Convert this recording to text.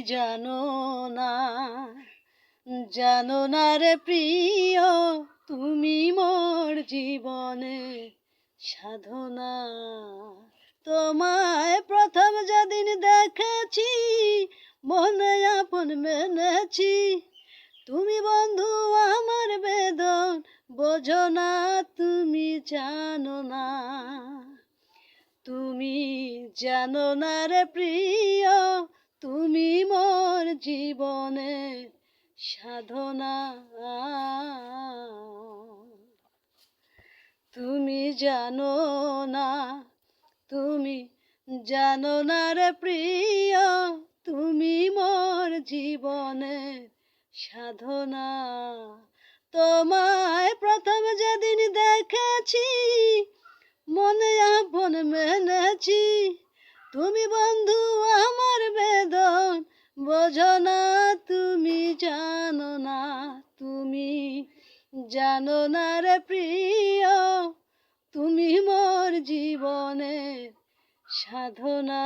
জানো না, জানো না রে প্রিয়, তুমি মোর জীবনে সাধনা। তোমায় প্রথম যেদিন দেখেছি, মনে আপন মেনেছি। তুমি বন্ধু আমার বেদন, বোঝো না, তুমি জানো না। তুমি জানো না রে প্রিয়, তুমি মোর জীবনে সাধনা। তুমি জানো না, তুমি জানো না রে প্রিয়, তুমি মোর জীবনে সাধনা। তোমায় প্রথম যেদিন দেখেছি, মনে আপন মেনেছি। তুমি বন্ধু আমার বেদন, বোঝো না, তুমি জানো না। তুমি জানো না রে প্রিয়, তুমি মোর জীবনে সাধনা।